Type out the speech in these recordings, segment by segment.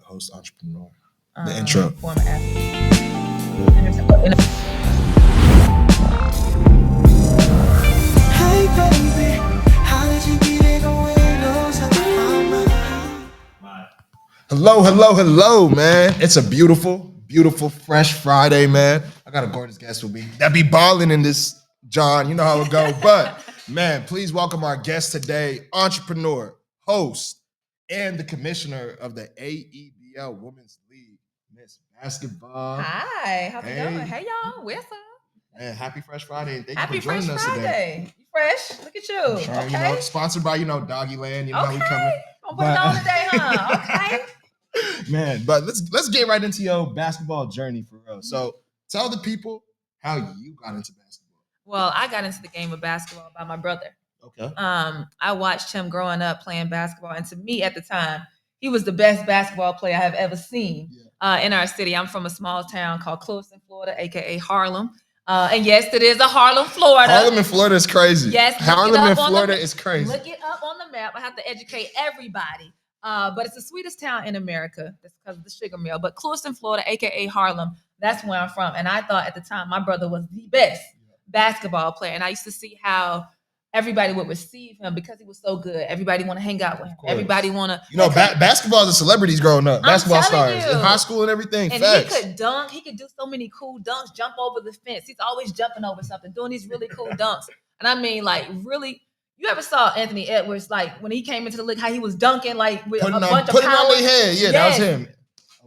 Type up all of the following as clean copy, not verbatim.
host, entrepreneur. The intro. Former athlete. Hey baby, how did you get it away? Hello, man. It's a beautiful, fresh Friday, man. I got a gorgeous guest with me that be balling in this, John. You know how it go. But, man, please welcome our guest today, entrepreneur, host, and the commissioner of the AEBL Women's League, Miss Basketball. Hi, how's it going? Hey, y'all. Where's up? Man, happy Fresh Friday. And thank Happy you for joining Fresh us Friday. today. You fresh? Look at you. Sure, Okay. Sponsored by, Doggy Land. You know Okay. how we coming. I'm putting it on today, huh? Okay. Man, but let's get right into your basketball journey for real. So tell the people how you got into basketball. Well, I got into the game of basketball by my brother. Okay. I watched him growing up playing basketball, and to me at the time, he was the best basketball player I have ever seen in our city. I'm from a small town called Clewiston, Florida, aka Harlem. And yes, it is a Harlem, Florida. Harlem in Florida is crazy. Yes, Harlem in Florida is crazy. Look it up on the map. I have to educate everybody. But it's the sweetest town in America. That's because of the sugar mill. But Clewiston, Florida, aka Harlem, that's where I'm from. And I thought at the time my brother was the best basketball player. And I used to see how everybody would receive him because he was so good. Everybody want to hang out with him. Everybody want to. Basketball is the celebrities growing up. Basketball stars in high school and everything. And facts. he could dunk. He could do so many cool dunks, jump over the fence. He's always jumping over something, doing these really cool dunks. And I mean, like, really. You ever saw Anthony Edwards, like, when he came into the league, how he was dunking, like, with putting a bunch of power? Putting on their head. Yeah, that was him.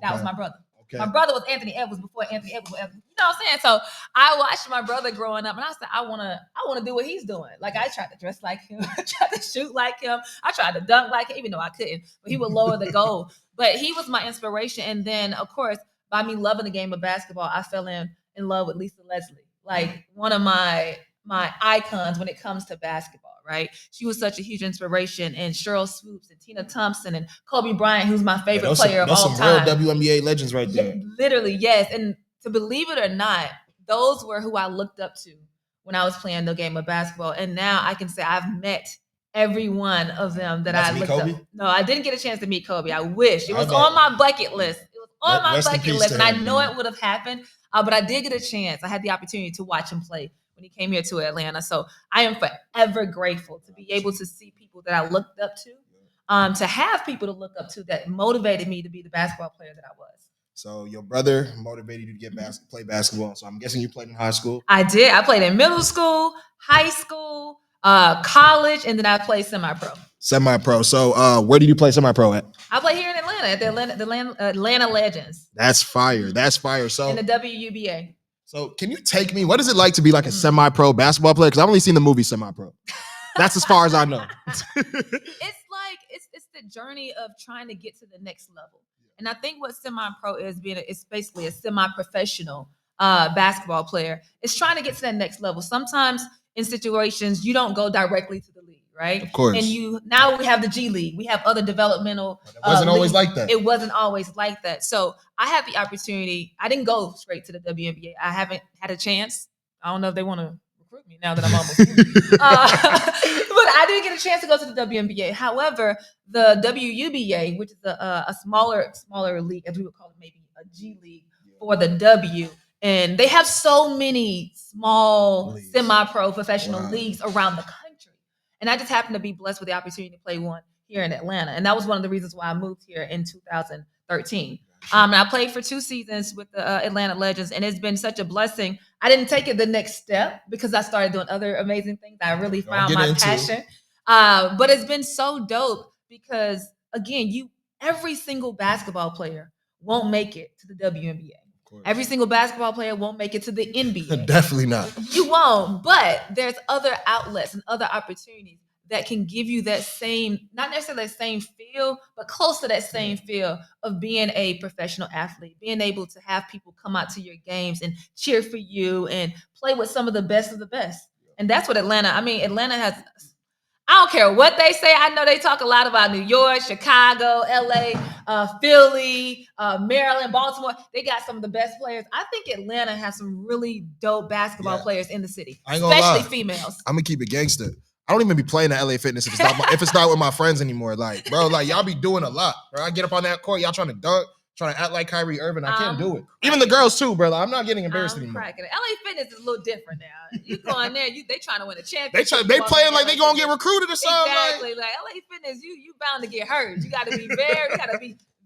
That was my brother. Okay. My brother was Anthony Edwards before Anthony Edwards was ever, you know what I'm saying? So I watched my brother growing up, and I said, I wanna do what he's doing. Like, I tried to dress like him, I tried to shoot like him, I tried to dunk like him, even though I couldn't, but he would lower the goal. But he was my inspiration. And then, of course, by me loving the game of basketball, I fell in love with Lisa Leslie, like one of my icons when it comes to basketball. Right, she was such a huge inspiration, and Cheryl Swoops and Tina Thompson and Kobe Bryant, who's my favorite player of all time. Those some real WNBA legends right there. Literally, yes. And to believe it or not, those were who I looked up to when I was playing the game of basketball. And now I can say I've met every one of them that I looked up. No, I didn't get a chance to meet Kobe. I wish. It was on my bucket list. It was on my bucket list, and I know it would have happened. But I did get a chance. I had the opportunity to watch him play when he came here to Atlanta. So I am forever grateful to be able to see people that I looked up to have people to look up to that motivated me to be the basketball player that I was. So your brother motivated you to play basketball. So I'm guessing you played in high school? I did. I played in middle school, high school, college, and then I played semi-pro. Semi-pro. So where did you play semi-pro at? I played here in Atlanta at the Atlanta Legends. That's fire. So in the WUBA. So can you take me? What is it like to be like a semi-pro basketball player? Because I've only seen the movie Semi-Pro. That's as far as I know. It's the journey of trying to get to the next level. And I think what semi-pro is it's basically a semi-professional basketball player. It's trying to get to that next level. Sometimes in situations you don't go directly to the league, right? Of course. And now we have the G League. We have other developmental. It wasn't always like that. It wasn't always like that. So I had the opportunity. I didn't go straight to the WNBA. I haven't had a chance. I don't know if they want to recruit me now that I'm almost but I didn't get a chance to go to the WNBA. However, the WUBA, which is a smaller league, as we would call it, maybe a G League for the W. And they have so many small leagues. Semi-pro professional leagues around the country. And I just happened to be blessed with the opportunity to play one here in Atlanta. And that was one of the reasons why I moved here in 2013. And I played for 2 seasons with the Atlanta Legends, and it's been such a blessing. I didn't take it the next step because I started doing other amazing things. I really found my passion. But it's been so dope because, again, every single basketball player won't make it to the WNBA. Every single basketball player won't make it to the NBA. Definitely not. You won't, but there's other outlets and other opportunities that can give you that same, not necessarily that same feel, but close to that same feel of being a professional athlete, being able to have people come out to your games and cheer for you and play with some of the best of the best. And that's what Atlanta has, I don't care what they say. I know they talk a lot about New York, Chicago, LA, Philly, Maryland, Baltimore. They got some of the best players. I think Atlanta has some really dope basketball players in the city, especially females. I'm going to keep it gangster. I don't even be playing the LA Fitness if it's not with my friends anymore. Like, bro, like y'all be doing a lot, bro. I get up on that court, y'all trying to dunk, trying to act like Kyrie Irving. I can't do it. Even the girls too, bro. Like, I'm not getting embarrassed anymore. Cracking it. LA Fitness is a little different now. You go in there, they trying to win a championship. They playing like they gonna get recruited or something. Exactly. Like LA Fitness, you bound to get hurt. You got to be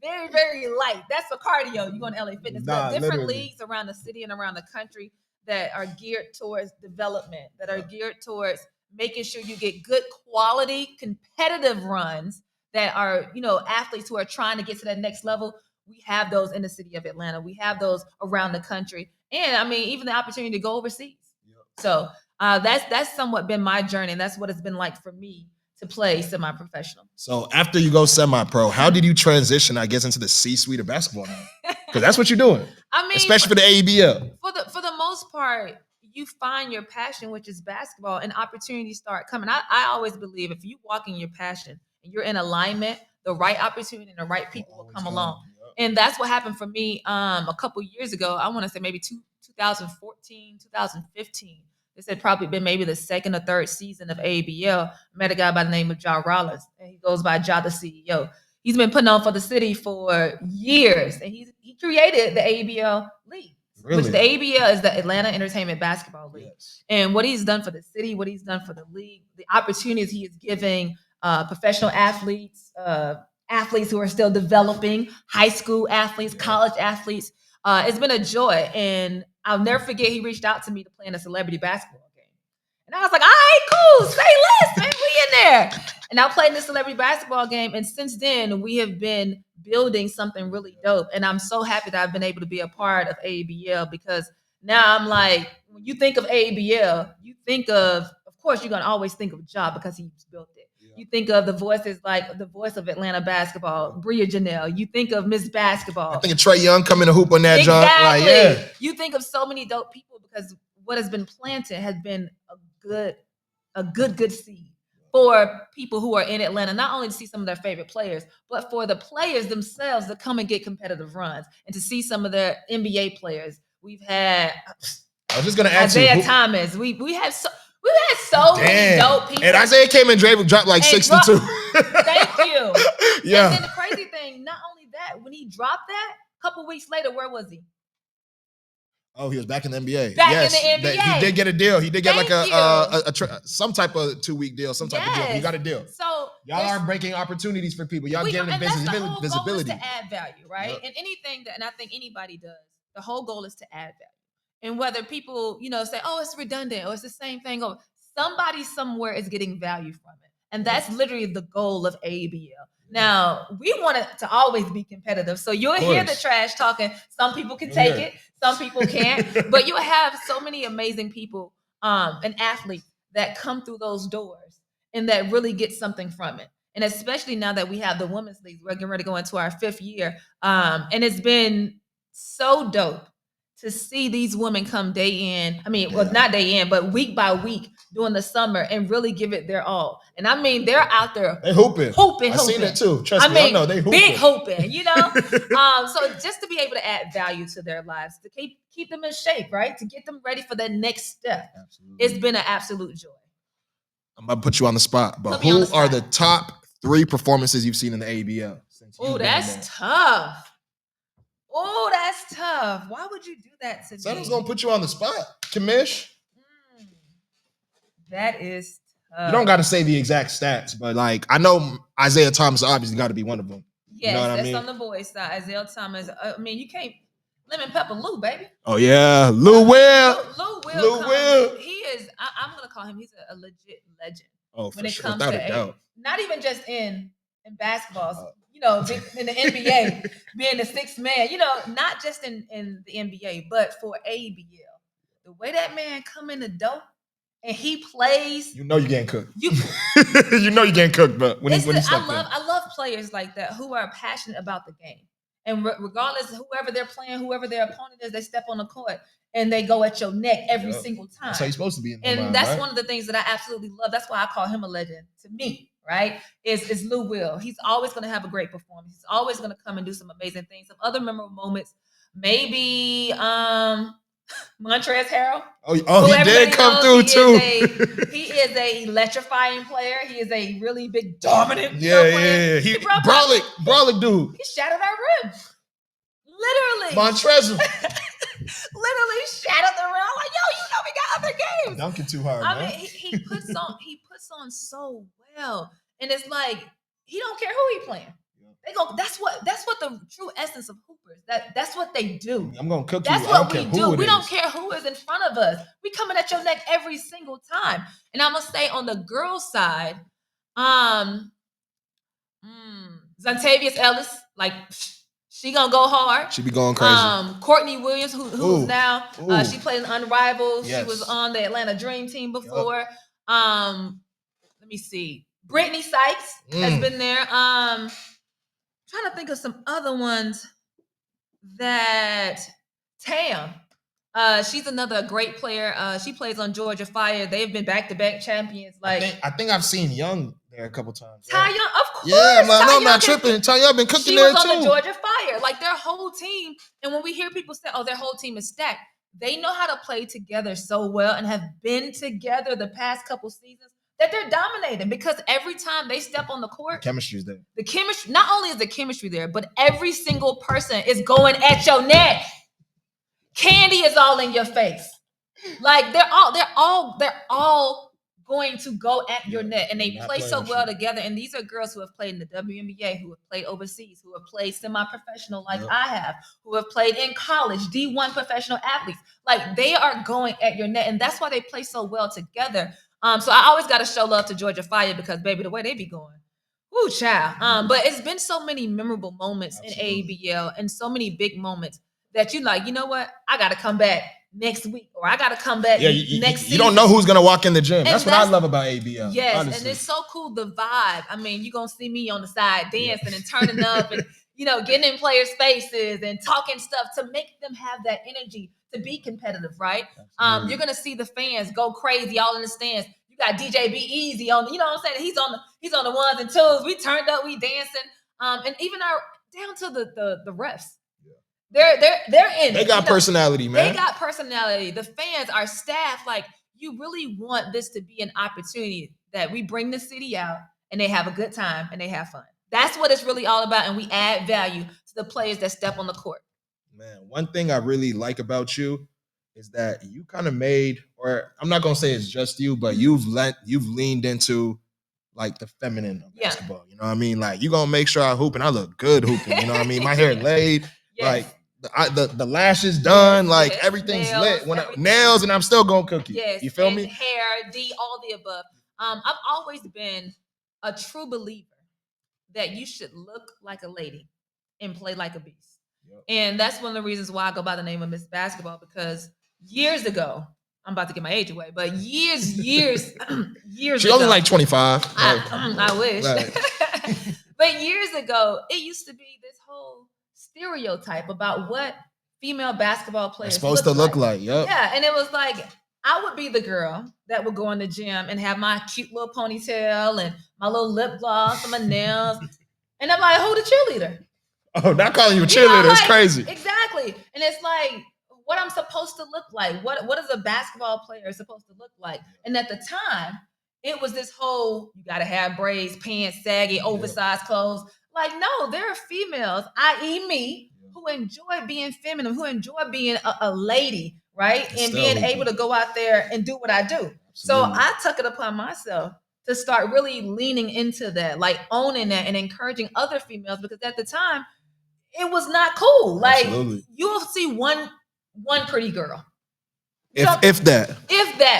very, very light. That's for cardio. You go to LA Fitness. But different leagues around the city and around the country that are geared towards development, that are geared towards making sure you get good quality, competitive runs that are, athletes who are trying to get to that next level. We have those in the city of Atlanta. We have those around the country. And I mean, even the opportunity to go overseas. Yep. So that's somewhat been my journey. And that's what it's been like for me to play semi-professional. So after you go semi-pro, how did you transition, I guess, into the C-suite of basketball now? Because that's what you're doing. I mean, especially for the AEBL. For the most part, you find your passion, which is basketball, and opportunities start coming. I always believe if you walk in your passion and you're in alignment, the right opportunity and the right people will come along. Yep. And that's what happened for me a couple years ago. I want to say maybe 2014, 2015. This had probably been maybe the second or third season of AEBL. I met a guy by the name of Ja Rollins, and he goes by Ja the CEO. He's been putting on for the city for years, and he created the AEBL League. Really? Which the AEBL is the Atlanta Entertainment Basketball League. Yes. And what he's done for the city, what he's done for the league, the opportunities he is giving professional athletes, athletes who are still developing, high school athletes, college athletes. It's been a joy. And I'll never forget he reached out to me to play in a celebrity basketball game. And I was like, all right, cool, say less, man, we in there. And I played in the celebrity basketball game. And since then, we have been building something really dope. And I'm so happy that I've been able to be a part of AEBL, because now I'm like, when you think of AEBL, you think of course, you're going to always think of Ja because he's built it. Yeah. You think of the voices like the voice of Atlanta basketball, Bria Janelle. You think of Miss Basketball. I think of Trae Young coming to hoop on that, John. Exactly. Like, yeah. You think of so many dope people because what has been planted has been a good seed for people who are in Atlanta, not only to see some of their favorite players, but for the players themselves to come and get competitive runs and to see some of their NBA players. We've had I was just going to ask Isaiah Thomas. We've had so many dope people. And Isaiah came and dropped like 62. Thank you. Yeah. And then the crazy thing, not only that, when he dropped that, a couple weeks later, where was he? Oh, he was back in the NBA. In the NBA. He did get a deal. He did get some type of 2-week deal, some type of deal. He got a deal. So y'all are breaking opportunities for people. Y'all getting visibility. The whole goal is to add value, right? Yep. And anything and I think anybody does, the whole goal is to add value. And whether people, say, oh, it's redundant or it's the same thing, or somebody somewhere is getting value from it. And that's literally the goal of AEBL. Now, we want it to always be competitive. So you'll hear the trash talking. Some people can take it. Some people can't. But you'll have so many amazing people and athletes that come through those doors and that really get something from it. And especially now that we have the Women's League, we're getting ready to go into our 5th year. And it's been so dope to see these women come day in. I mean, well, not day in, but week by week during the summer and really give it their all. And I mean, they're out there. They hooping. I've seen it too. Trust me, I know they hooping. Big hooping, So just to be able to add value to their lives, to keep them in shape, right? To get them ready for that next step. Absolutely. It's been an absolute joy. I'm about to put you on the spot, but who are the top 3 performances you've seen in the AEBL? Oh, that's tough. Oh, that's tough. Why would you do that to me? Someone's going to put you on the spot. Kamish? That is tough. You don't got to say the exact stats, but I know Isaiah Thomas obviously got to be one of them. Yes, that's on the boys' side. Isaiah Thomas. You can't lemon pepper Lou, baby. Oh, yeah. Lou Will. Lou Will. He is, I'm going to call him, he's a legit legend. Oh, when it comes to not even just in basketball. In the NBA, being the 6th man, not just in the NBA, but for AEBL. The way that man come in the door and he plays. You getting cooked. You getting cooked, but when I love players like that who are passionate about the game. And regardless of whoever they're playing, whoever their opponent is, they step on the court and they go at your neck every single time. That's how you're supposed to be in the And that's one of the things that I absolutely love. That's why I call him a legend to me. Right? Is Lou Will. He's always going to have a great performance. He's always going to come and do some amazing things. Some other memorable moments. Maybe Montrezl Harrell. Oh, Who he did everybody come knows through he too. He is a electrifying player. He is a really big, dominant Yeah. player. He broke brolic dude. He shattered our rim. Literally. Montrezl. Literally shattered the rim. I'm like, yo, you know we got other games. Dunking too hard, I man. mean, he puts on so well. And it's like, he don't care who he playing. They go, that's what the true essence of hoopers. That's what they do. I'm gonna cook That's you. I what don't we care do. who it We don't is. care who is in front of us. We coming at your neck every single time. And I'm gonna say on the girls' side, Xantavius Ellis, like she gonna go hard. She be going crazy. Courtney Williams, who's now she played in Unrivaled. Yes. She was on the Atlanta Dream Team before. Let me see. Brittany Sykes has been there. Trying to think of some other ones that Tam. She's another great player. She plays on Georgia Fire. They've been back-to-back champions. Like I think I've seen Young there a couple times. Ty Young, of course. Yeah, man, Ty I'm not Young tripping. Ty Young been cooking she there was too. on the Georgia Fire. Like their whole team. And when we hear people say, "Oh, their whole team is stacked," they know how to play together so well and have been together the past couple seasons that they're dominating because every time they step on the court, Chemistry's there. the chemistry, not only is the chemistry there, but every single person is going at your neck. Candy is all in your face. Like they're all going to go at your neck, and they play so well together. And these are girls who have played in the WNBA, who have played overseas, who have played semi-professional like I have, who have played in college, D1 professional athletes. Like they are going at your neck, and that's why they play so well together. So I always got to show love to Georgia Fire because, baby, the way they be going. Ooh, child. But it's been so many memorable moments in AEBL and so many big moments that you like, you know what? I got to come back next week or I got to come back next season. You don't know who's going to walk in the gym. And that's what I love about AEBL. Yes, honestly. and it's so cool, the vibe. I mean, you're going to see me on the side dancing and turning up and, getting in players' faces and talking stuff to make them have that energy to be competitive, right? You're going to see the fans go crazy all in the stands. You got DJ Be Easy on, you know what I'm saying? He's on the ones and twos. We turned up, we dancing. And even down to the refs. They're in it. They got personality, man. They got personality. The fans, our staff, like you really want this to be an opportunity that we bring the city out and they have a good time and they have fun. That's what it's really all about. And we add value to the players that step on the court. Man, one thing I really like about you is that you kind of made, or I'm not gonna say it's just you, but you've leaned into like the feminine of basketball. You know what I mean? Like you gonna make sure I hoop and I look good hooping. You know what I mean? My hair laid, like the lashes done, like everything's nails, lit. Nails, and I'm still gonna cook you. Yes, you feel me? Hair, all the above. I've always been a true believer that you should look like a lady and play like a beast. Yep. And that's one of the reasons why I go by the name of Miss Basketball, because years ago, I'm about to get my age away, but years She's ago. only like 25. I wish. Right. But years ago, it used to be this whole stereotype about what female basketball players are supposed to look like. Yep. Yeah, and it was like, I would be the girl that would go in the gym and have my cute little ponytail and my little lip gloss and my nails. And I'm like, who the cheerleader? Oh, not calling you a cheerleader. It's crazy. Exactly. And it's like, what I'm supposed to look like. What is a basketball player supposed to look like? And at the time, it was this whole, you got to have braids, pants, saggy, oversized clothes. Like, no, there are females, i.e. me, who enjoy being feminine, who enjoy being a lady, right? And being able to go out there and do what I do. Absolutely. So I took it upon myself to start really leaning into that, like owning that and encouraging other females, because at the time, it was not cool. Like, you'll see one pretty girl. If that.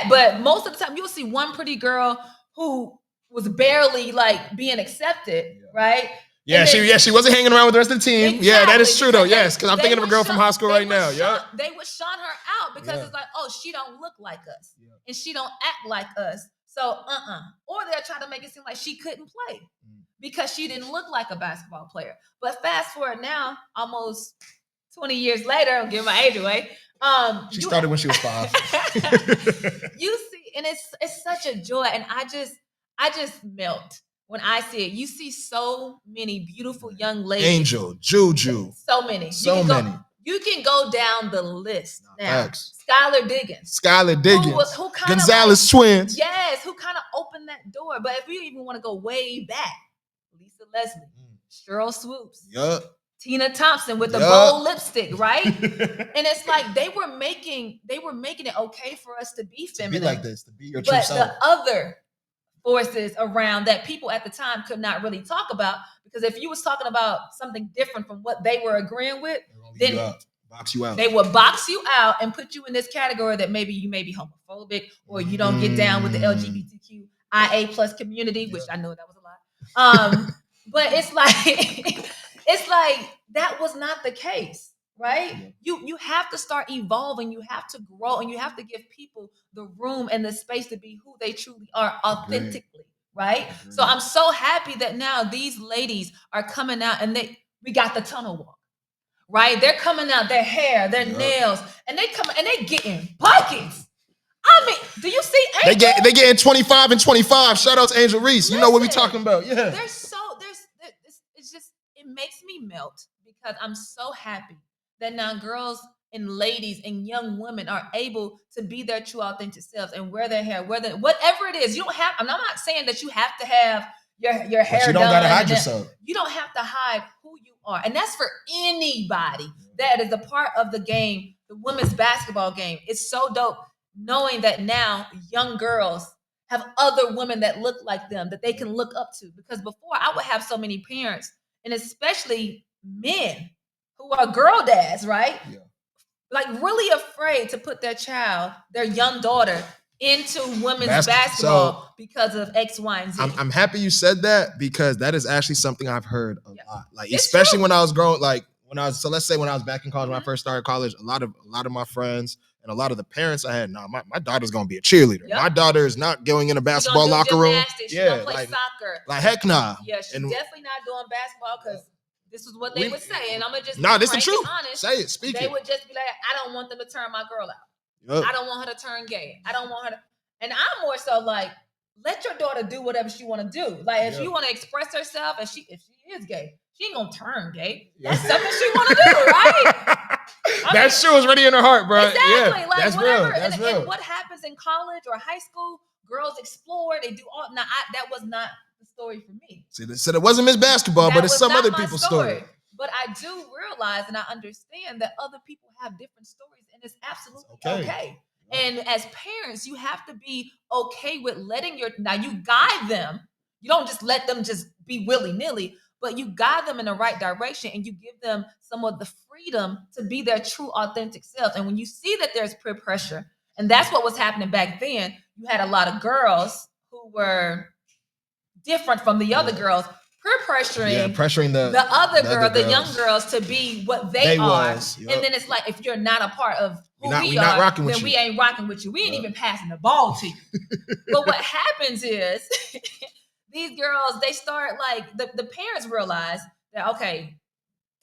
But most of the time, you'll see one pretty girl who was barely like being accepted, right? Yeah, she wasn't hanging around with the rest of the team. Exactly, yeah, that is true though. Yes, because I'm thinking of a girl from high school right now. Yeah, they would shun her out because it's like, oh, she don't look like us, and she don't act like us. So, or they'll try to make it seem like she couldn't play because she didn't look like a basketball player. But fast forward now, almost 20 years later, I'm giving my age away. She started when she was 5. You see, and it's such a joy, and I just melt when I see it. You see so many beautiful young ladies. Angel, JuJu. So many. You can go down the list Nah, now. facts. Skylar Diggins. Skylar Diggins. Who kind of Gonzalez twins. Yes, who kind of opened that door. But if you even want to go way back, Lisa Leslie, Cheryl Swoops, Yup. Tina Thompson with the bold lipstick, right? And it's like they were making it okay for us to be feminine. To be like this, to be your true but self. the other forces around that people at the time could not really talk about, because if you was talking about something different from what they were agreeing with, then box you out. They would box you out and put you in this category that maybe you may be homophobic, or you don't get down with the LGBTQIA plus community, which I know that was a lot. But it's like that was not the case, right? You have to start evolving, you have to grow, and you have to give people the room and the space to be who they truly are authentically, right? So I'm so happy that now these ladies are coming out, and we got the tunnel walk. Right? They're coming out, their hair, their nails, and they getting buckets. I mean, do you see Angel? They getting 25 and 25. Shout out to Angel Reese. You know what we talking about. Yeah. It makes me melt, because I'm so happy that now girls and ladies and young women are able to be their true authentic selves and wear their hair, whatever it is. I'm not saying that you have to have your hair done. You don't gotta hide yourself. You don't have to hide who you are. And that's for anybody that is a part of the game, the women's basketball game. It's so dope knowing that now young girls have other women that look like them, that they can look up to. Because before, I would have so many parents, and especially men who are girl dads, right? Yeah. Like really afraid to put their young daughter, into women's basketball because of X, Y, and Z. I'm happy you said that, because that is actually something I've heard a lot. Like, it's especially true. When I was growing, like let's say when I was back in college, when I first started college, a lot of my friends and a lot of the parents I had, my daughter's gonna be a cheerleader. Yep. My daughter is not going in a basketball locker room. She's gonna play soccer. Like heck nah. Yeah, she's definitely not doing basketball, because this is what they would say, and I'm gonna just this the truth. Honest. Say it, speak it. They would just be like, I don't want them to turn my girl out. Yep. I don't want her to turn gay. I don't want her to. And I'm more so like, let your daughter do whatever she want to do. Like, if she want to express herself, if she is gay, she ain't gonna turn gay. That's something she want to do, right? That shoe is already in her heart, bro. Exactly. Yeah, like that's whatever. Real. That's real. And what happens in college or high school? Girls explore. They do all. Now, that was not the story for me. See, they said it wasn't Miss Basketball, but it's some other people's story. But I do realize and I understand that other people have different stories, and it's absolutely okay. And as parents, you have to be okay with letting you guide them. You don't just let them just be willy-nilly, but you guide them in the right direction, and you give them some of the freedom to be their true authentic selves. And when you see that there's peer pressure, and that's what was happening back then, you had a lot of girls who were different from the other girls, pressuring the other girl, the young girls, to be what they are. And then it's like, if you're not a part of who we are, then we ain't rocking with you. We ain't even passing the ball to you. But what happens is these girls, they start like, the parents realize that, okay,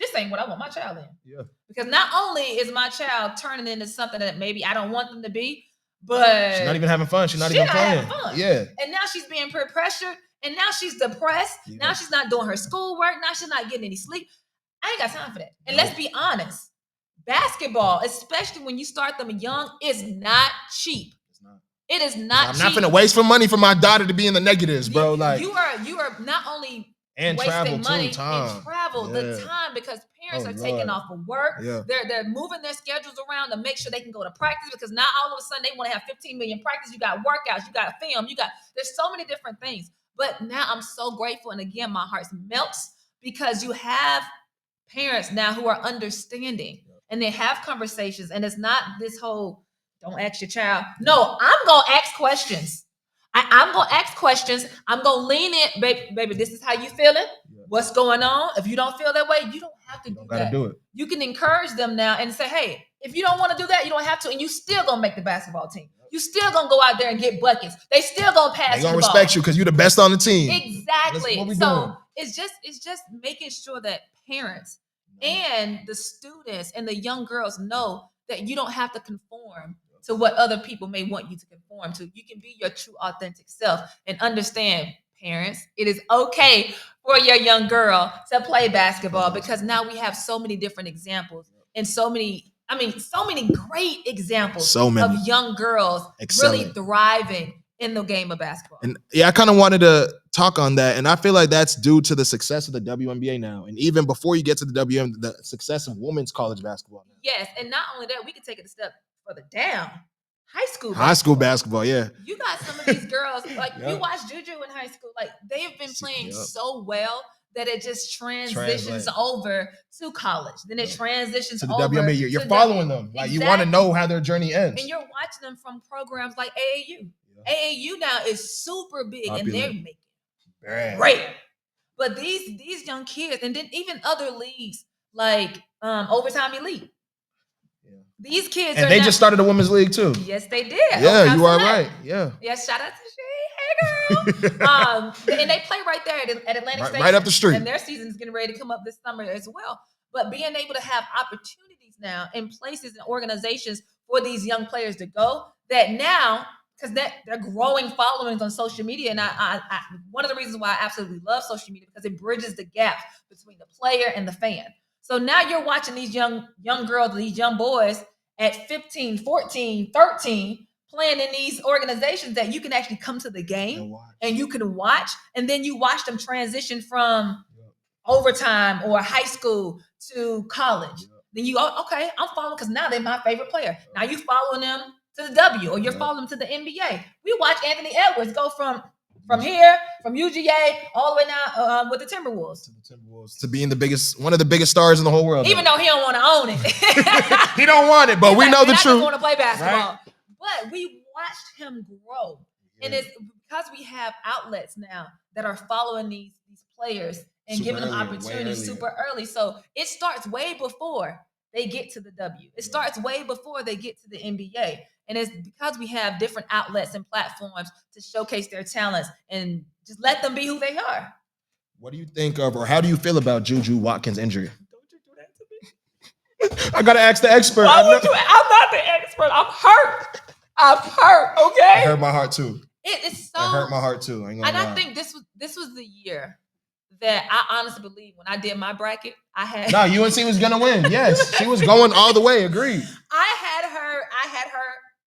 this ain't what I want my child in. Yeah. Because not only is my child turning into something that maybe I don't want them to be, but she's not even having fun. She's not even playing. Yeah. And now she's being peer pressured. And now she's depressed. Yeah. Now she's not doing her schoolwork. Now she's not getting any sleep. I ain't got time for that. And let's be honest. Basketball, especially when you start them young, is not cheap. It's not. It is not cheap. I'm not finna waste for money for my daughter to be in the negatives, bro. Like, you are not only wasting money and travel, the time, because parents are taking off of work. Yeah. They're moving their schedules around to make sure they can go to practice, because now all of a sudden they want to have 15 million practice. You got workouts, you got film, there's so many different things. But now I'm so grateful. And again, my heart melts, because you have parents now who are understanding, and they have conversations. And it's not this whole, don't ask your child. No, I'm going to ask questions. I'm going to ask questions. I'm going to lean in. Baby, this is how you feeling? Yeah. What's going on? If you don't feel that way, you don't have to do that. Do it. You can encourage them now and say, hey, if you don't want to do that, you don't have to. And you still going to make the basketball team. You still gonna go out there and get buckets. They still gonna pass. They gonna respect you because you're the best on the team. Exactly. So it's just making sure that parents and the students and the young girls know that you don't have to conform to what other people may want you to conform to. You can be your true authentic self, and understand, parents, it is okay for your young girl to play basketball, because now we have so many different examples and so many great examples So many. of young girls Excelling. really thriving in the game of basketball. And yeah, I kind of wanted to talk on that. And I feel like that's due to the success of the WNBA now. And even before you get to the the success of women's college basketball now. Yes, and not only that, we can take it a step further down. High school basketball, yeah. You got some of these girls, like Yep. you watch JuJu in high school, like they have been playing Yep. so well that it just transitions over to college. Then it transitions To the over WNBA. You're to following them. Like you want to know how their journey ends. And you're watching them from programs like AAU. Yeah. AAU now is super big and they're making great. But these young kids, and then even other leagues like Overtime Elite. These kids and they just started a women's league too. Yes, they did. Yeah, you are right. Yeah. Yes, shout out to she. Hey, girl. And they play right there at Atlantic Station. Right up the street. And their season is getting ready to come up this summer as well. But being able to have opportunities now in places and organizations for these young players to go, that now, because they're growing followings on social media. And I one of the reasons why I absolutely love social media, because it bridges the gap between the player and the fan. So now you're watching these young girls, these young boys at 15, 14, 13, playing in these organizations that you can actually come to the game and you can watch. And then you watch them transition from overtime or high school to college. Then you, okay, I'm following because now they're my favorite player. Now you following them to the W, or you're following them to the NBA. We watch Anthony Edwards go from here, from UGA, all the way now with the Timberwolves. To being one of the biggest stars in the whole world. Even though he don't want to own it. He don't want it, but He's we know the I truth. just want to play basketball. Right? But we watched him grow. Yeah. And it's because we have outlets now that are following these players and giving them opportunities super early. So it starts way before they get to the W. It starts way before they get to the NBA. And it's because we have different outlets and platforms to showcase their talents and just let them be who they are. What do you think of, or how do you feel about JuJu Watkins' injury? Don't you do that to me. I gotta ask the expert. I'm not the expert. I'm hurt. Okay. It hurt my heart too. It's so. It hurt my heart too. I think this was the year that I honestly believe when I did my bracket, I had. No, UNC was gonna win. Yes, she was going all the way. Agreed. I had her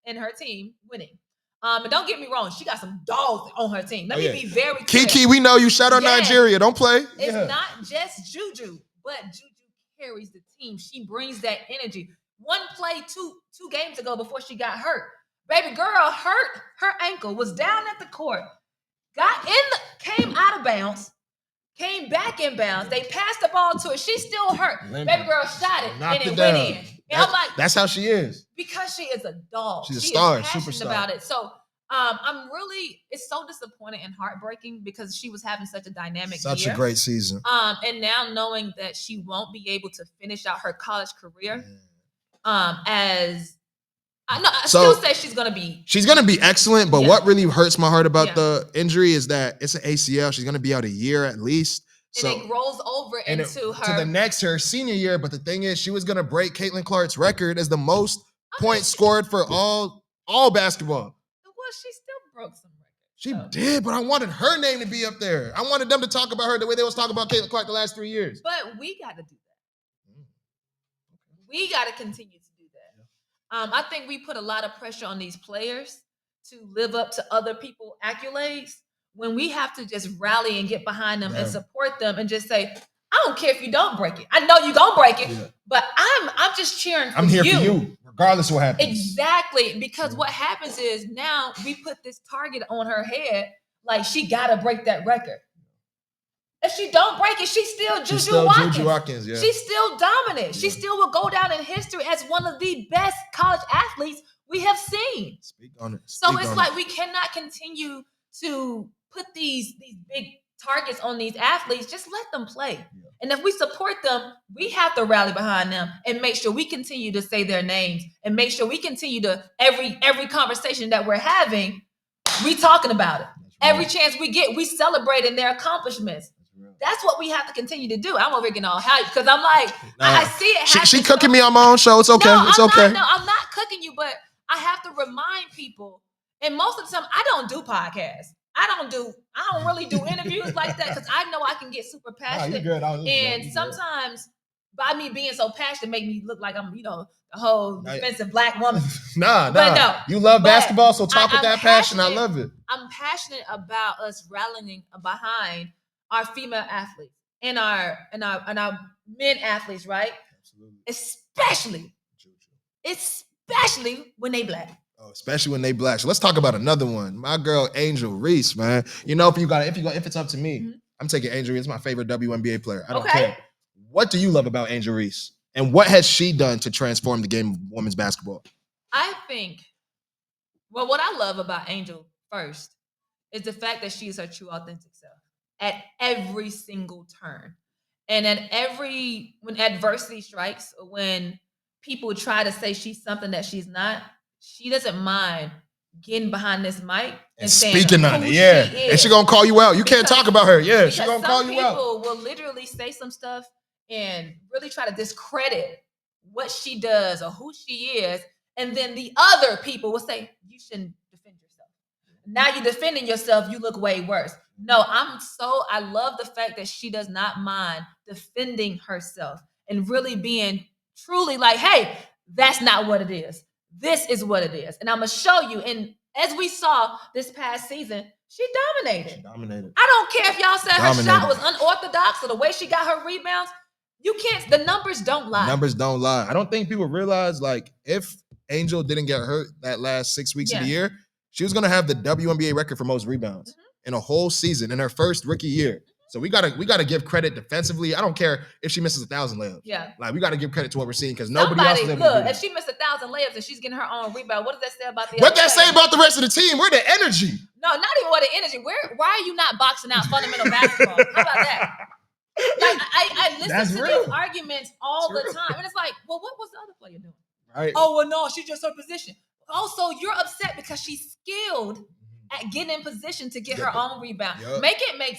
and her team winning. And don't get me wrong, she got some dogs on her team. Let me be very clear. Kiki, we know you. Shout out Nigeria. Don't play. It's not just JuJu, but JuJu carries the team. She brings that energy. One play two games ago before she got hurt. Baby girl hurt her ankle, was down at the court, came out of bounds, came back in bounds. They passed the ball to her. She's still hurt. Baby girl shot it and it went in. And I'm like, that's how she is. Because she is a dog. She's a star, is passionate superstar about it. So it's so disappointing and heartbreaking because she was having such a dynamic year. Such a great season. And now knowing that she won't be able to finish out her college career, as I still say she's gonna be excellent, but what really hurts my heart about the injury is that it's an ACL. She's gonna be out a year at least. And it rolls over into her senior year. But the thing is, she was gonna break Caitlin Clark's record as the most points scored for all basketball. Well, she still broke some records. She did, but I wanted her name to be up there. I wanted them to talk about her the way they was talking about Caitlin Clark the last 3 years. But we got to do that. We got to continue to do that. I think we put a lot of pressure on these players to live up to other people's accolades when we have to just rally and get behind them and support them and just say, I don't care if you don't break it. I know you're going to break it, but I'm just cheering for you. I'm here for you, regardless of what happens. Exactly, because what happens is now we put this target on her head, like she got to break that record. If she don't break it, she's still JuJu Watkins. Yeah. She's still dominant. She still will go down in history as one of the best college athletes we have seen. Speak on it. So it's like we cannot continue to put these big targets on these athletes. Just let them play. Yeah. And if we support them, we have to rally behind them and make sure we continue to say their names and make sure we continue to every conversation that we're having, we talking about it. Every chance we get, we celebrating their accomplishments. That's what we have to continue to do. I'm over getting all hyped because I'm like, I see it happen. She cooking me on my own show. It's okay. It's okay. No, I'm not cooking you, but I have to remind people. And most of the time, I don't do podcasts. I don't really do interviews like that because I know I can get super passionate. You're good. And sometimes by me being so passionate make me look like I'm, the whole defensive black woman. Nah. No, you love basketball, so talk with I'm that passion. I love it. I'm passionate about us rallying behind our female athletes and our men athletes, right? Absolutely. Especially when they black. Oh, especially when they black. So let's talk about another one. My girl Angel Reese, man. If it's up to me, I'm taking Angel Reese. It's my favorite WNBA player. I don't care. What do you love about Angel Reese? And what has she done to transform the game of women's basketball? I think, what I love about Angel first is the fact that she is her true authentic self at every single turn. And when adversity strikes, or when people try to say she's something that she's not, she doesn't mind getting behind this mic and speaking on it. Yeah. And she gonna call you out. You can't talk about her. Yeah, she gonna call you out. People will literally say some stuff and really try to discredit what she does or who she is. And then the other people will say, you shouldn't defend yourself. Now you're defending yourself, you look way worse. No, I love the fact that she does not mind defending herself and really being truly like, hey, that's not what it is. This is what it is. And I'm going to show you. And as we saw this past season, she dominated. I don't care if y'all said her shot was unorthodox or the way she got her rebounds. The numbers don't lie. I don't think people realize, like, if Angel didn't get hurt that last 6 weeks of the year, she was going to have the WNBA record for most rebounds in a whole season in her first rookie year. So we gotta give credit defensively. I don't care if she misses 1,000 layups. Yeah, like we gotta give credit to what we're seeing because nobody else is able to do that. If she missed 1,000 layups and she's getting her own rebound, what does that say about the? What that say about the rest of the team? Where the energy? No, not even what the energy. Why are you not boxing out fundamental basketball? How about that? Like I listen to these arguments all the time, and it's like, well, what was the other player doing? Right. Oh well, no, she's just her position. Also, you're upset because she's skilled at getting in position to get her own rebound. Yep. Make it make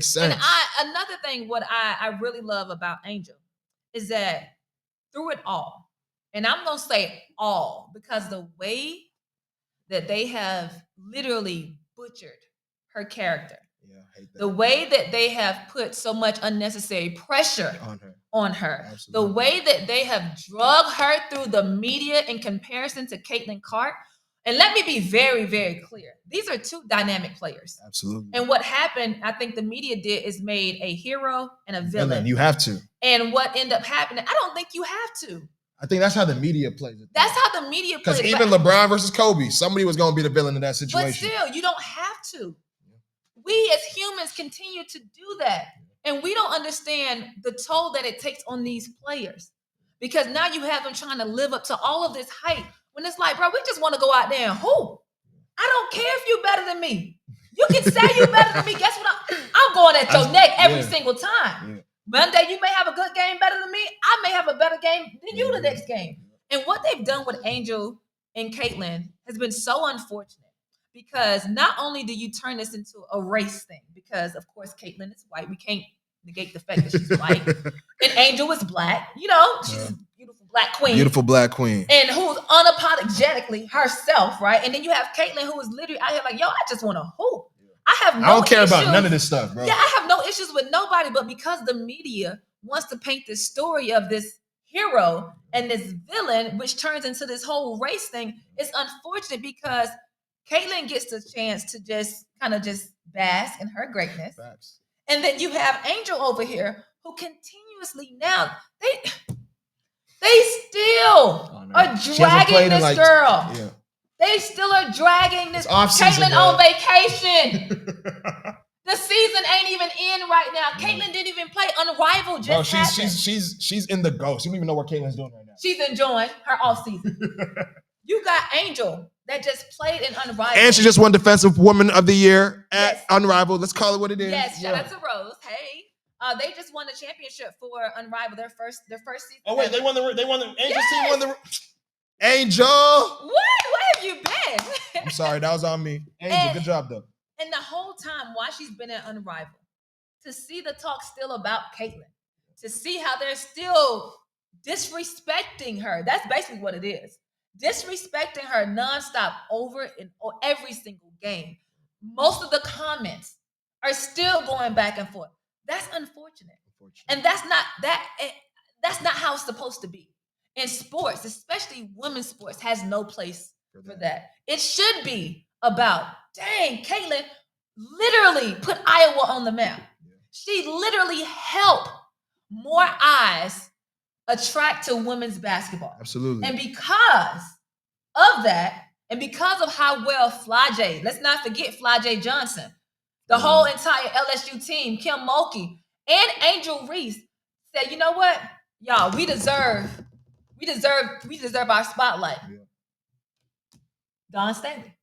sense. And another thing, what I really love about Angel is that through it all, and I'm gonna say all, because the way that they have literally butchered her character, the way that they have put so much unnecessary pressure on her, the way that they have drug her through the media in comparison to Caitlin Clark. And let me be very, very clear. These are two dynamic players. Absolutely. And what happened, I think the media did, is made a hero and a villain. You have to. And what ended up happening, I don't think you have to. I think that's how the media plays it. That's how the media plays it. Because even LeBron versus Kobe, somebody was going to be the villain in that situation. But still, you don't have to. We as humans continue to do that. And we don't understand the toll that it takes on these players. Because now you have them trying to live up to all of this hype. When it's like, bro, we just want to go out there and hoop. I don't care if you're better than me. You can say you're better than me. Guess what? I'm going at your neck every single time. Yeah. Monday, you may have a good game better than me. I may have a better game than you the next game. And what they've done with Angel and Caitlin has been so unfortunate, because not only do you turn this into a race thing, because of course Caitlin is white. We can't negate the fact that she's white. And Angel is black. She's a beautiful black queen. Beautiful black queen. And who's unapologetically herself, right? And then you have Caitlin, who is literally out here like, yo, I just want to hoop. I don't care about none of this stuff, bro. Yeah, I have no issues with nobody, but because the media wants to paint this story of this hero and this villain, which turns into this whole race thing, it's unfortunate because Caitlin gets the chance to just kind of just bask in her greatness. Facts. And then you have Angel over here who continuously now, they still are dragging this girl. Yeah. They still are dragging this Caitlin on vacation. The season ain't even in right now. Caitlin didn't even play. Unrivaled just happened. She's in the ghost. You don't even know what Caitlin's doing right now. She's enjoying her off season. You got Angel that just played in Unrivaled. And she just won Defensive Woman of the Year at Unrivaled. Let's call it what it is. Yes, shout out to Rose. Hey. They just won the championship for Unrivaled, their first season. Oh wait, they won the Angel's team won the Angel. What? Where have you been? I'm sorry, that was on me. Angel, good job though. And the whole time while she's been at Unrivaled, to see the talk still about Caitlin, to see how they're still disrespecting her. That's basically what it is. Disrespecting her nonstop over and every single game. Most of the comments are still going back and forth. That's unfortunate. And that's not that. That's not how it's supposed to be. And sports, especially women's sports, has no place for that. It should be about, dang, Caitlin literally put Iowa on the map. She literally helped more eyes attract to women's basketball. Absolutely. And because of that, and because of how well Flajay, let's not forget Flajay Johnson, the whole entire LSU team, Kim Mulkey, and Angel Reese said, you know what, y'all, we deserve our spotlight. Yeah. Don Stanley.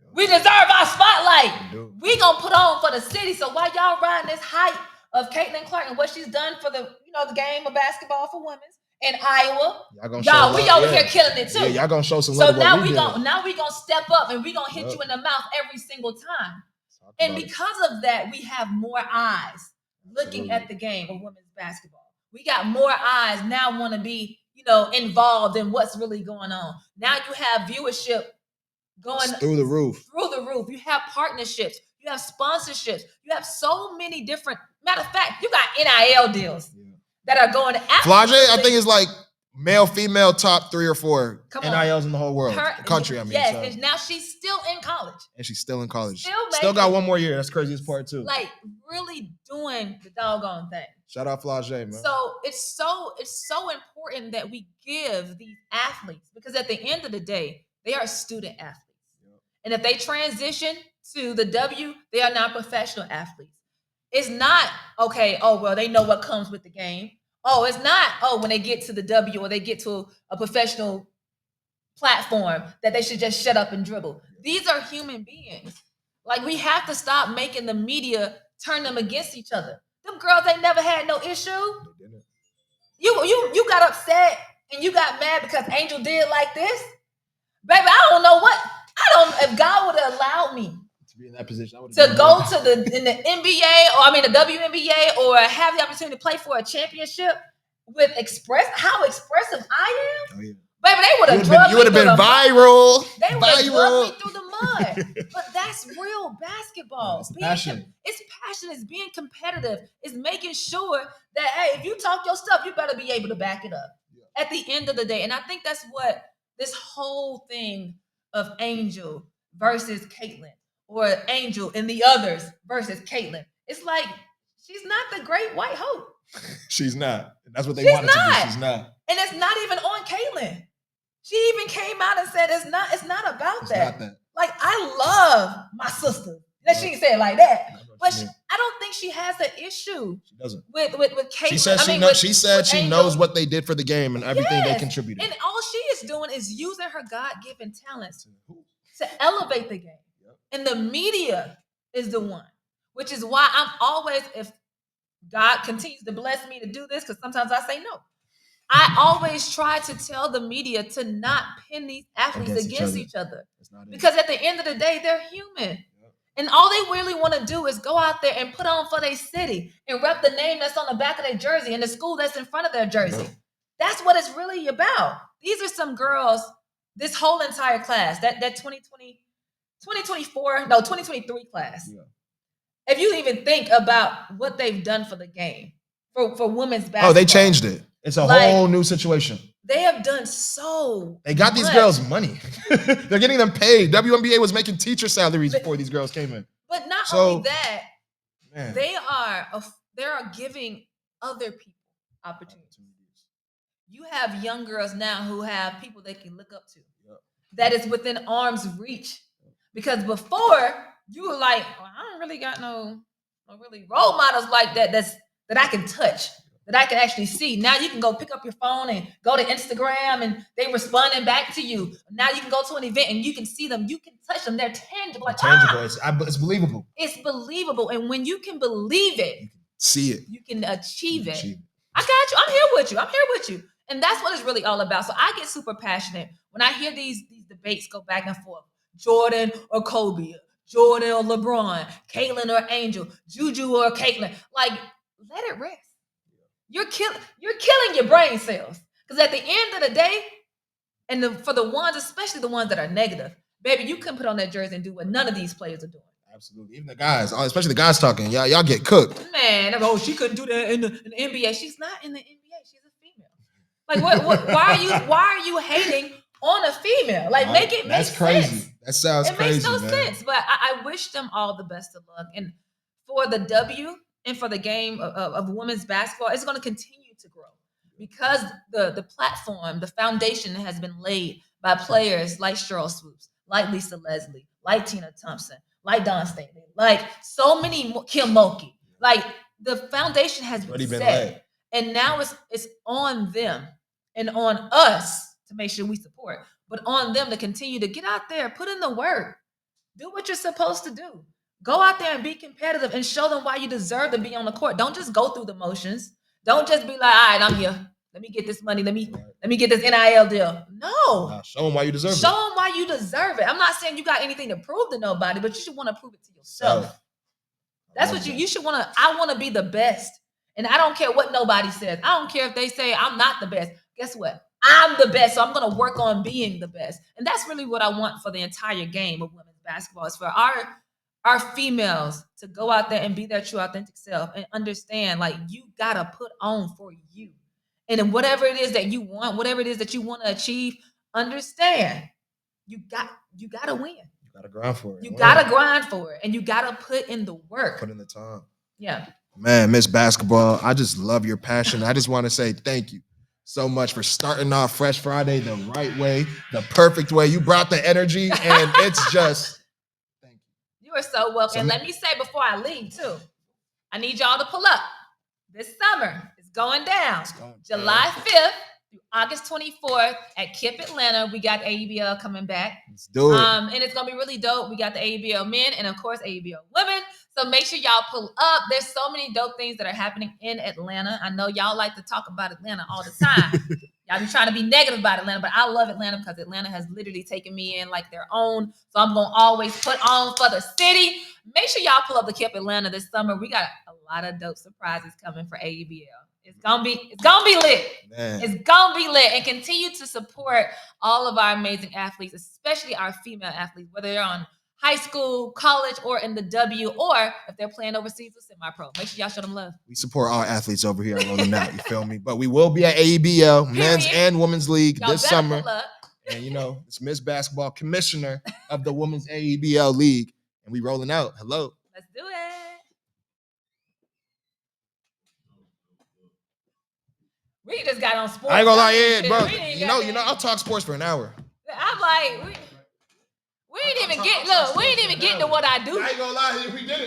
Yeah. We deserve our spotlight. We gonna put on for the city. So while y'all riding this hype of Caitlin Clark and what she's done for the game of basketball for women in Iowa, y'all we over here killing it too. Yeah, y'all gonna show some love. So now we gonna step up and we gonna hit you in the mouth every single time. And because of that, we have more eyes looking at the game of women's basketball. We got more eyes now want to be, involved in what's really going on. Now you have viewership going through the roof. You have partnerships. You have sponsorships. You have so many different. Matter of fact, you got NIL deals that are going to. Flajay, I think, is like male, female, top 3 or 4 NILs in the whole world, the country. Yes, so. And now she's still in college. And she's still in college. Still got one more year. That's craziest part too. Like really doing the doggone thing. Shout out Flajay, man. So it's so important that we give these athletes, because at the end of the day, they are student athletes. Yep. And if they transition to the W, they are now professional athletes. It's not, okay, oh, well, they know what comes with the game. Oh, it's not, oh, when they get to the W or they get to a professional platform that they should just shut up and dribble. These are human beings. Like, we have to stop making the media turn them against each other. Them girls ain't never had no issue. You got upset and you got mad because Angel did like this. Baby, I don't know if God would have allowed me to be in that position, to go to the NBA the WNBA, or have the opportunity to play for a championship with how expressive I am. Oh, yeah. Baby, they would have drugged me. You would have been viral. They would have drugged me through the mud. But that's real basketball. It's passion. It's passion. It's being competitive. It's making sure that, hey, if you talk your stuff, you better be able to back it up at the end of the day. And I think that's what this whole thing of Angel versus Caitlin, or Angel and the others versus Caitlin. It's like, she's not the great white hope. She's not. That's what they wanted to do. She's not. And it's not even on Caitlin. She even came out and said it's not about that. Like, I love my sister. She didn't say it like that. But I don't think she has an issue. She doesn't. With Caitlin. She said she knows what they did for the game and everything they contributed. And all she is doing is using her God-given talents to elevate the game. Yep. And the media is the one, which is why I'm always, if God continues to bless me to do this, because sometimes I say no, I always try to tell the media to not pin these athletes against each other. Because at the end of the day, they're human. Yep. And all they really want to do is go out there and put on for their city and rep the name that's on the back of their jersey and the school that's in front of their jersey. Yep. That's what it's really about. These are some girls, this whole entire class, that 2023 class. Yeah. If you even think about what they've done for the game, for women's basketball. Oh, they changed it. It's a whole new situation. They have done so They got these girls money. They're getting them paid. WNBA was making teacher salaries before these girls came in. But not only that, they are giving other people opportunities. You have young girls now who have people they can look up to. Yep. That is within arm's reach. Because before, you were like, I don't really got no really role models like that that I can touch, that I can actually see. Now you can go pick up your phone and go to Instagram and they responding back to you. Now you can go to an event and you can see them. You can touch them. They're tangible. Like, It's believable. It's believable. And when you can believe it, you can see it. You can achieve it. I got you. I'm here with you. And that's what it's really all about. So I get super passionate when I hear these debates go back and forth. Jordan or Kobe, Jordan or LeBron, Caitlin or Angel, JuJu or Caitlin. Like, let it rest. You're killing your brain cells. Because at the end of the day, and for the ones, especially the ones that are negative, baby, you can put on that jersey and do what none of these players are doing. Absolutely. Even the guys, especially the guys talking, y'all get cooked. Man, she couldn't do that in the NBA. She's not in the NBA. She's a female. Like, why are you hating on a female? Like, make it make That's crazy. sense. That sounds It crazy. makes no man. sense. But I wish them all the best of luck. And for the W and for the game of women's basketball, it's going to continue to grow because the platform, the foundation has been laid by players like Cheryl Swoops, like Lisa Leslie, like Tina Thompson, like Dawn Staley, like so many Kim Mulkey. Like the foundation has been set, laid. and now it's on them and on us to make sure we support, but on them to continue to get out there, put in the work, do what you're supposed to do. Go out there and be competitive and show them why you deserve to be on the court. Don't just go through the motions. Don't just be like, all right, I'm here. Let me get this money. Let me get this NIL deal. No. Show them why you deserve it. Show them why you deserve it. I'm not saying you got anything to prove to nobody, but you should want to prove it to yourself. That's what you should want to. I want to be the best. And I don't care what nobody says. I don't care if they say I'm not the best. Guess what? I'm the best. So I'm going to work on being the best. And that's really what I want for the entire game of women's basketball, is for our females to go out there and be their true authentic self and understand, like, you got to put on for you. And then whatever it is that you want, whatever it is that you want to achieve, understand you got to win. You got to grind for it. You got to grind for it. And you got to put in the work. Put in the time. Yeah. Man, Miss Basketball, I just love your passion. I just want to say thank you so much for starting off Fresh Friday the right way, the perfect way. You brought the energy, and it's just, thank you. You are so welcome. And let me say before I leave, too, I need y'all to pull up. This summer is going down. July 5th through August 24th at KIPP Atlanta. We got AEBL coming back. Let's do it. And it's going to be really dope. We got the AEBL men and, of course, AEBL women. So make sure y'all pull up. There's so many dope things that are happening in Atlanta. I know y'all like to talk about Atlanta all the time. Y'all be trying to be negative about Atlanta, but I love Atlanta because Atlanta has literally taken me in like their own. So I'm going to always put on for the city. Make sure y'all pull up the KIPP Atlanta this summer. We got a lot of dope surprises coming for AEBL. It's gonna be lit. Man. It's gonna be lit, and continue to support all of our amazing athletes, especially our female athletes, whether they're on high school, college, or in the W, or if they're playing overseas or semi-pro. Make sure y'all show them love. We support all athletes over here at Rolling Out, you feel me? But we will be at AEBL, men's and women's league Y'all this better summer. pull up. And it's Miss Basketball, commissioner of the Women's AEBL League. And we rolling out. Hello. Let's do it. We just got on sports. I ain't gonna lie, bro. You know, I'll talk sports for an hour. I'm like, we ain't even get to what I do. I ain't gonna lie, we did it.